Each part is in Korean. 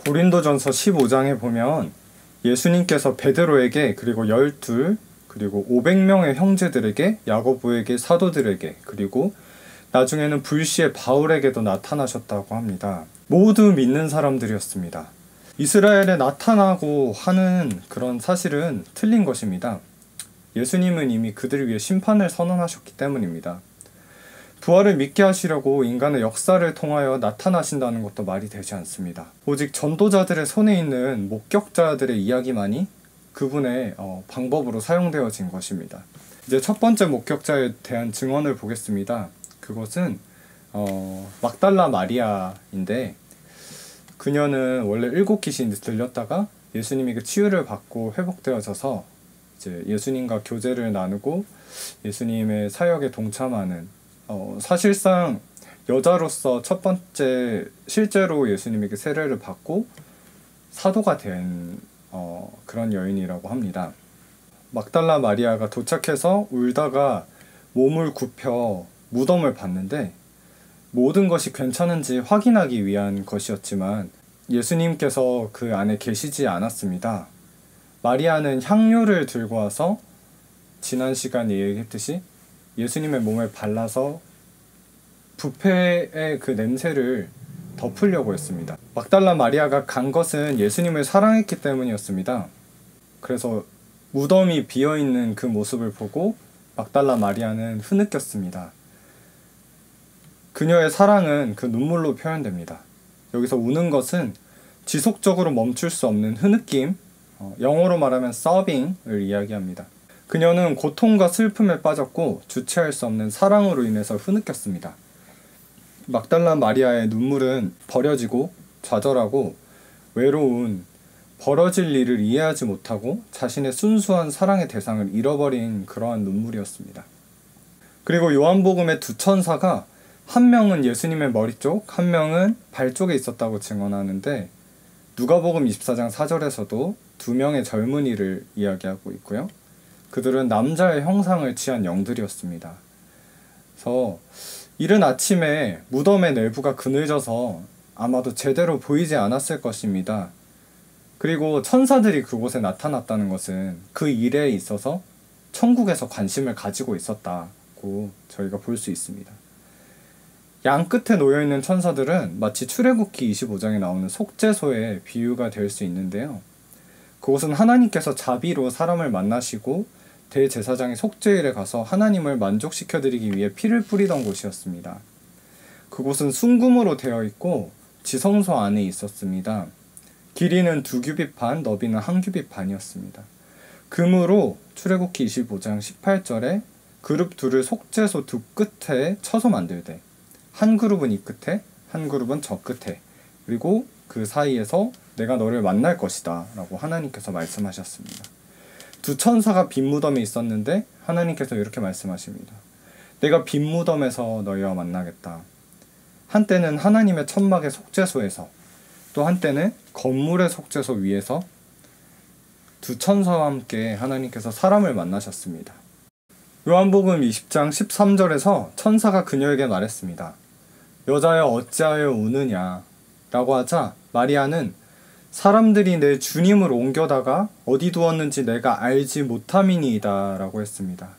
고린도전서 15장에 보면 예수님께서 베드로에게 그리고 12 그리고 500명의 형제들에게 야고보에게 사도들에게 그리고 나중에는 불시에 바울에게도 나타나셨다고 합니다. 모두 믿는 사람들이었습니다. 이스라엘에 나타나고 하는 그런 사실은 틀린 것입니다. 예수님은 이미 그들을 위해 심판을 선언하셨기 때문입니다. 부활을 믿게 하시려고 인간의 역사를 통하여 나타나신다는 것도 말이 되지 않습니다. 오직 전도자들의 손에 있는 목격자들의 이야기만이 그분의 방법으로 사용되어진 것입니다. 이제 첫 번째 목격자에 대한 증언을 보겠습니다. 그것은 막달라 마리아인데 그녀는 원래 7귀신이 들렸다가 예수님에게 치유를 받고 회복되어져서 이제 예수님과 교제를 나누고 예수님의 사역에 동참하는 사실상 여자로서 첫 번째 실제로 예수님에게 세례를 받고 사도가 된 그런 여인이라고 합니다. 막달라 마리아가 도착해서 울다가 몸을 굽혀 무덤을 봤는데 모든 것이 괜찮은지 확인하기 위한 것이었지만 예수님께서 그 안에 계시지 않았습니다. 마리아는 향료를 들고 와서 지난 시간에 얘기했듯이 예수님의 몸에 발라서 부패의 그 냄새를 덮으려고 했습니다. 막달라 마리아가 간 것은 예수님을 사랑했기 때문이었습니다. 그래서 무덤이 비어있는 그 모습을 보고 막달라 마리아는 흐느꼈습니다. 그녀의 사랑은 그 눈물로 표현됩니다. 여기서 우는 것은 지속적으로 멈출 수 없는 흐느낌, 영어로 말하면 sobbing을 이야기합니다. 그녀는 고통과 슬픔에 빠졌고 주체할 수 없는 사랑으로 인해서 흐느꼈습니다. 막달라 마리아의 눈물은 버려지고 좌절하고 외로운 벌어질 일을 이해하지 못하고 자신의 순수한 사랑의 대상을 잃어버린 그러한 눈물이었습니다. 그리고 요한복음의 두 천사가 한 명은 예수님의 머리 쪽, 한 명은 발 쪽에 있었다고 증언하는데 누가복음 24장 4절에서도 두 명의 젊은이를 이야기하고 있고요. 그들은 남자의 형상을 취한 영들이었습니다. 그래서 이른 아침에 무덤의 내부가 그늘져서 아마도 제대로 보이지 않았을 것입니다. 그리고 천사들이 그곳에 나타났다는 것은 그 일에 있어서 천국에서 관심을 가지고 있었다고 저희가 볼 수 있습니다. 양 끝에 놓여있는 천사들은 마치 출애굽기 25장에 나오는 속죄소의 비유가 될 수 있는데요. 그곳은 하나님께서 자비로 사람을 만나시고 대제사장이 속죄일에 가서 하나님을 만족시켜드리기 위해 피를 뿌리던 곳이었습니다. 그곳은 순금으로 되어 있고 지성소 안에 있었습니다. 길이는 2규빗 반, 너비는 1규빗 반이었습니다. 금으로 출애굽기 25장 18절에 그룹 둘을 속죄소 두 끝에 쳐서 만들되 한 그룹은 이 끝에 한 그룹은 저 끝에 그리고 그 사이에서 내가 너를 만날 것이다 라고 하나님께서 말씀하셨습니다. 두 천사가 빈 무덤에 있었는데 하나님께서 이렇게 말씀하십니다. 내가 빈 무덤에서 너희와 만나겠다. 한때는 하나님의 천막의 속죄소에서 또 한때는 건물의 속죄소 위에서 두 천사와 함께 하나님께서 사람을 만나셨습니다. 요한복음 20장 13절에서 천사가 그녀에게 말했습니다. 여자여 어찌하여 우느냐 라고 하자 마리아는 사람들이 내 주님을 옮겨다가 어디 두었는지 내가 알지 못함이니이다 라고 했습니다.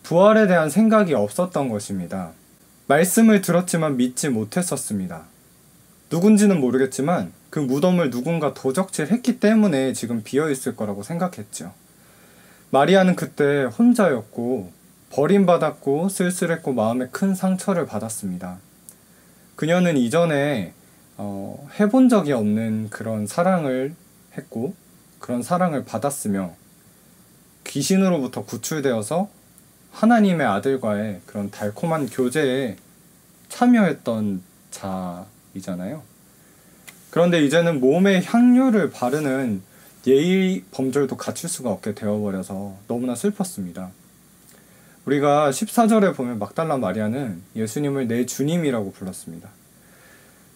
부활에 대한 생각이 없었던 것입니다. 말씀을 들었지만 믿지 못했었습니다. 누군지는 모르겠지만 그 무덤을 누군가 도적질했기 때문에 지금 비어있을 거라고 생각했죠. 마리아는 그때 혼자였고 버림받았고 쓸쓸했고 마음에 큰 상처를 받았습니다. 그녀는 이전에 해본 적이 없는 그런 사랑을 했고 그런 사랑을 받았으며 귀신으로부터 구출되어서 하나님의 아들과의 그런 달콤한 교제에 참여했던 자이잖아요. 그런데 이제는 몸에 향료를 바르는 예의 범절도 갖출 수가 없게 되어버려서 너무나 슬펐습니다. 우리가 14절에 보면 막달라 마리아는 예수님을 내 주님이라고 불렀습니다.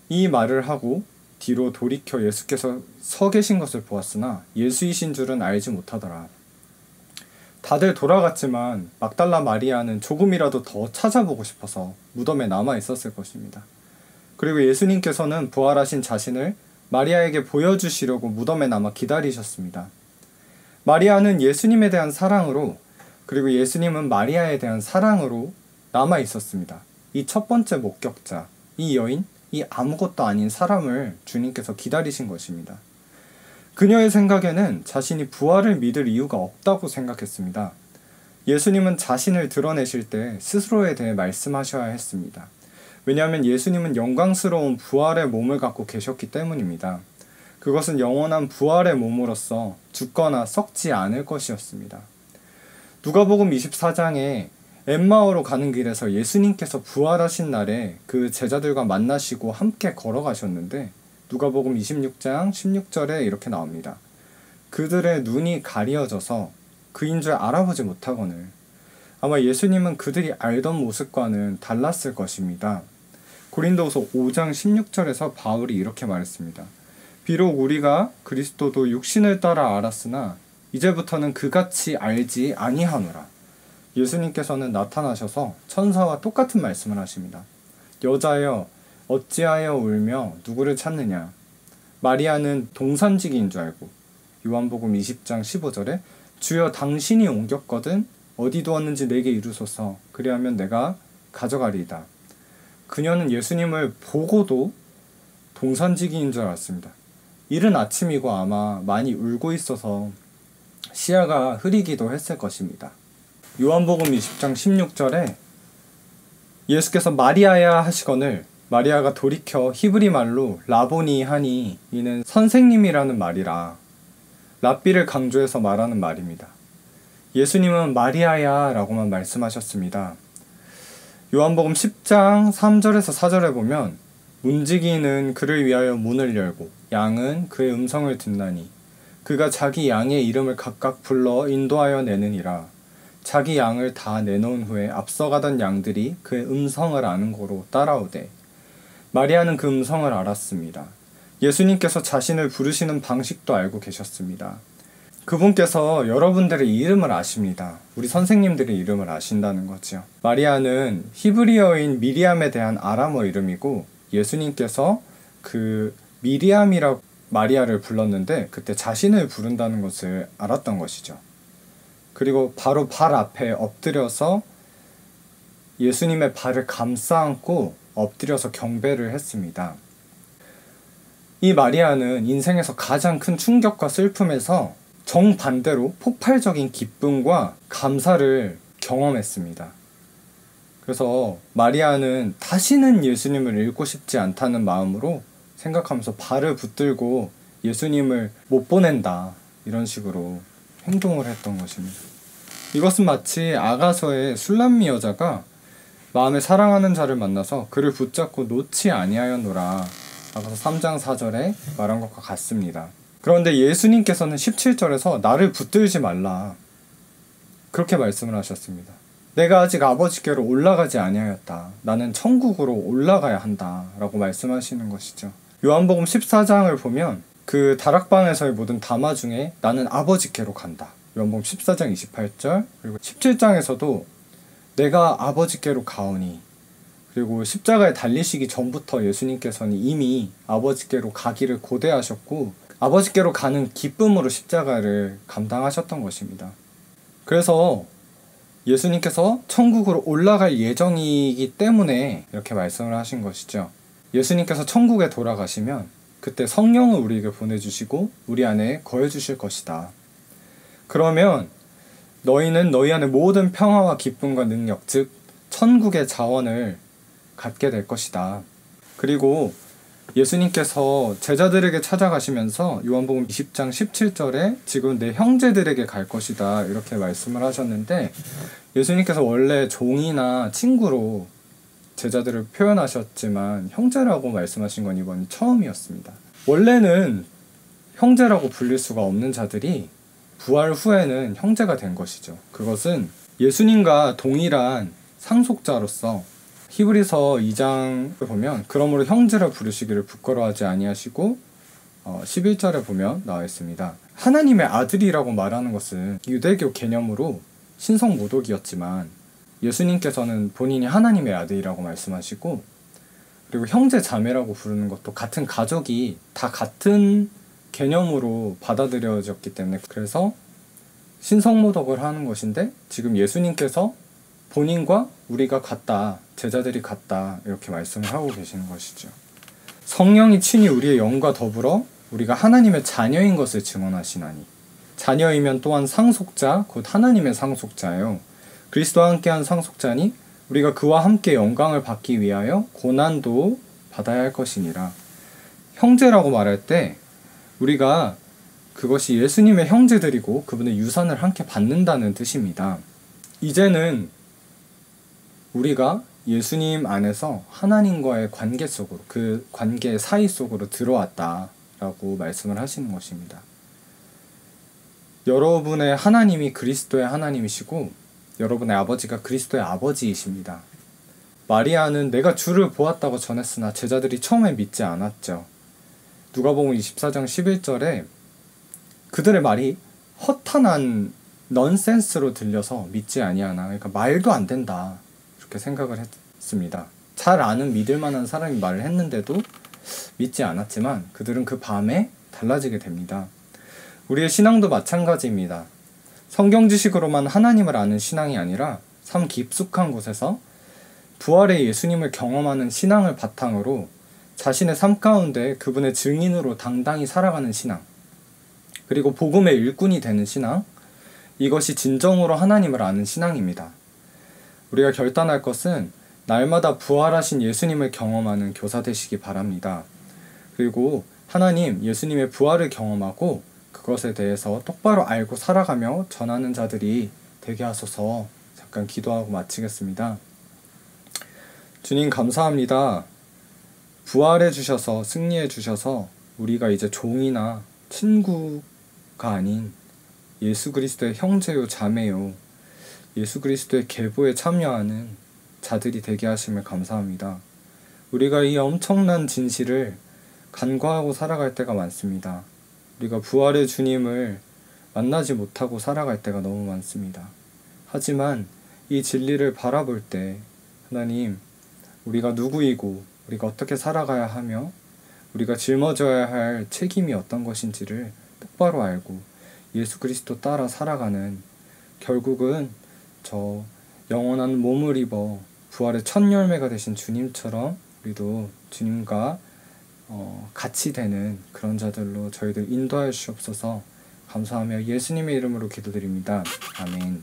이 말을 하고 뒤로 돌이켜 예수께서 서 계신 것을 보았으나 예수이신 줄은 알지 못하더라. 다들 돌아갔지만 막달라 마리아는 조금이라도 더 찾아보고 싶어서 무덤에 남아 있었을 것입니다. 그리고 예수님께서는 부활하신 자신을 마리아에게 보여주시려고 무덤에 남아 기다리셨습니다. 마리아는 예수님에 대한 사랑으로, 그리고 예수님은 마리아에 대한 사랑으로 남아 있었습니다. 이 첫 번째 목격자, 이 여인, 이 아무것도 아닌 사람을 주님께서 기다리신 것입니다. 그녀의 생각에는 자신이 부활을 믿을 이유가 없다고 생각했습니다. 예수님은 자신을 드러내실 때 스스로에 대해 말씀하셔야 했습니다. 왜냐하면 예수님은 영광스러운 부활의 몸을 갖고 계셨기 때문입니다. 그것은 영원한 부활의 몸으로서 죽거나 썩지 않을 것이었습니다. 누가복음 24장에 엠마오로 가는 길에서 예수님께서 부활하신 날에 그 제자들과 만나시고 함께 걸어가셨는데 누가복음 26장 16절에 이렇게 나옵니다. 그들의 눈이 가리어져서 그인 줄 알아보지 못하거늘. 아마 예수님은 그들이 알던 모습과는 달랐을 것입니다. 고린도후서 5장 16절에서 바울이 이렇게 말했습니다. 비록 우리가 그리스도도 육신을 따라 알았으나 이제부터는 그같이 알지 아니하노라. 예수님께서는 나타나셔서 천사와 똑같은 말씀을 하십니다. 여자여 어찌하여 울며 누구를 찾느냐. 마리아는 동산지기인 줄 알고 요한복음 20장 15절에 주여 당신이 옮겼거든 어디 두었는지 내게 이루소서 그리하면 내가 가져가리이다. 그녀는 예수님을 보고도 동산지기인 줄 알았습니다. 이른 아침이고 아마 많이 울고 있어서 시야가 흐리기도 했을 것입니다. 요한복음 20장 16절에 예수께서 마리아야 하시거늘 마리아가 돌이켜 히브리 말로 라보니 하니 이는 선생님이라는 말이라. 랍비를 강조해서 말하는 말입니다. 예수님은 마리아야 라고만 말씀하셨습니다. 요한복음 10장 3절에서 4절에 보면 문지기는 그를 위하여 문을 열고 양은 그의 음성을 듣나니 그가 자기 양의 이름을 각각 불러 인도하여 내느니라. 자기 양을 다 내놓은 후에 앞서가던 양들이 그의 음성을 아는 고로 따라오되 마리아는 그 음성을 알았습니다. 예수님께서 자신을 부르시는 방식도 알고 계셨습니다. 그분께서 여러분들의 이름을 아십니다. 우리 선생님들의 이름을 아신다는 거죠. 마리아는 히브리어인 미리암에 대한 아람어 이름이고 예수님께서 그 미리암이라고 마리아를 불렀는데 그때 자신을 부른다는 것을 알았던 것이죠. 그리고 바로 발 앞에 엎드려서 예수님의 발을 감싸 안고 엎드려서 경배를 했습니다. 이 마리아는 인생에서 가장 큰 충격과 슬픔에서 정반대로 폭발적인 기쁨과 감사를 경험했습니다. 그래서 마리아는 다시는 예수님을 잃고 싶지 않다는 마음으로 생각하면서 발을 붙들고 예수님을 못 보낸다 이런 식으로 행동을 했던 것입니다. 이것은 마치 아가서의 술람미 여자가 마음에 사랑하는 자를 만나서 그를 붙잡고 놓지 아니하였노라 아가서 3장 4절에 말한 것과 같습니다. 그런데 예수님께서는 17절에서 나를 붙들지 말라 그렇게 말씀을 하셨습니다. 내가 아직 아버지께로 올라가지 아니하였다. 나는 천국으로 올라가야 한다 라고 말씀하시는 것이죠. 요한복음 14장을 보면 그 다락방에서의 모든 담화 중에 나는 아버지께로 간다. 요한복음 14장 28절 그리고 17장에서도 내가 아버지께로 가오니 그리고 십자가에 달리시기 전부터 예수님께서는 이미 아버지께로 가기를 고대하셨고 아버지께로 가는 기쁨으로 십자가를 감당하셨던 것입니다. 그래서 예수님께서 천국으로 올라갈 예정이기 때문에 이렇게 말씀을 하신 것이죠. 예수님께서 천국에 돌아가시면 그때 성령을 우리에게 보내주시고 우리 안에 거해주실 것이다. 그러면 너희는 너희 안에 모든 평화와 기쁨과 능력, 즉 천국의 자원을 갖게 될 것이다. 그리고 예수님께서 제자들에게 찾아가시면서 요한복음 20장 17절에 지금 내 형제들에게 갈 것이다 이렇게 말씀을 하셨는데 예수님께서 원래 종이나 친구로 제자들을 표현하셨지만 형제라고 말씀하신 건 이번이 처음이었습니다. 원래는 형제라고 불릴 수가 없는 자들이 부활 후에는 형제가 된 것이죠. 그것은 예수님과 동일한 상속자로서 히브리서 2장을 보면 그러므로 형제라 부르시기를 부끄러워하지 아니하시고 11절에 보면 나와 있습니다. 하나님의 아들이라고 말하는 것은 유대교 개념으로 신성모독이었지만 예수님께서는 본인이 하나님의 아들이라고 말씀하시고 그리고 형제 자매라고 부르는 것도 같은 가족이 다 같은 개념으로 받아들여졌기 때문에, 그래서 신성모독을 하는 것인데, 지금 예수님께서 본인과 우리가 같다, 제자들이 같다, 이렇게 말씀을 하고 계시는 것이죠. 성령이 친히 우리의 영과 더불어 우리가 하나님의 자녀인 것을 증언하시나니, 자녀이면 또한 상속자 곧 하나님의 상속자요 그리스도와 함께한 상속자니 우리가 그와 함께 영광을 받기 위하여 고난도 받아야 할 것이니라. 형제라고 말할 때 우리가 그것이 예수님의 형제들이고 그분의 유산을 함께 받는다는 뜻입니다. 이제는 우리가 예수님 안에서 하나님과의 관계 속으로, 그 관계 사이 속으로 들어왔다라고 말씀을 하시는 것입니다. 여러분의 하나님이 그리스도의 하나님이시고 여러분의 아버지가 그리스도의 아버지이십니다. 마리아는 내가 주를 보았다고 전했으나 제자들이 처음에 믿지 않았죠. 누가복음 24장 11절에 그들의 말이 허탄한 넌센스로 들려서 믿지 아니하나, 그러니까 말도 안 된다, 이렇게 생각을 했습니다. 잘 아는 믿을 만한 사람이 말을 했는데도 믿지 않았지만 그들은 그 밤에 달라지게 됩니다. 우리의 신앙도 마찬가지입니다. 성경 지식으로만 하나님을 아는 신앙이 아니라 삶 깊숙한 곳에서 부활의 예수님을 경험하는 신앙을 바탕으로 자신의 삶 가운데 그분의 증인으로 당당히 살아가는 신앙, 그리고 복음의 일꾼이 되는 신앙, 이것이 진정으로 하나님을 아는 신앙입니다. 우리가 결단할 것은 날마다 부활하신 예수님을 경험하는 교사 되시기 바랍니다. 그리고 하나님, 예수님의 부활을 경험하고 그것에 대해서 똑바로 알고 살아가며 전하는 자들이 되게 하소서. 잠깐 기도하고 마치겠습니다. 주님 감사합니다. 부활해 주셔서, 승리해 주셔서 우리가 이제 종이나 친구가 아닌 예수 그리스도의 형제요 자매요, 예수 그리스도의 계보에 참여하는 자들이 되게 하심을 감사합니다. 우리가 이 엄청난 진실을 간과하고 살아갈 때가 많습니다. 우리가 부활의 주님을 만나지 못하고 살아갈 때가 너무 많습니다. 하지만 이 진리를 바라볼 때 하나님, 우리가 누구이고 우리가 어떻게 살아가야 하며 우리가 짊어져야 할 책임이 어떤 것인지를 똑바로 알고 예수 그리스도 따라 살아가는, 결국은 저 영원한 몸을 입어 부활의 첫 열매가 되신 주님처럼 우리도 주님과 같이 되는 그런 자들로 저희들 인도하여 주시옵소서. 감사하며 예수님의 이름으로 기도드립니다. 아멘.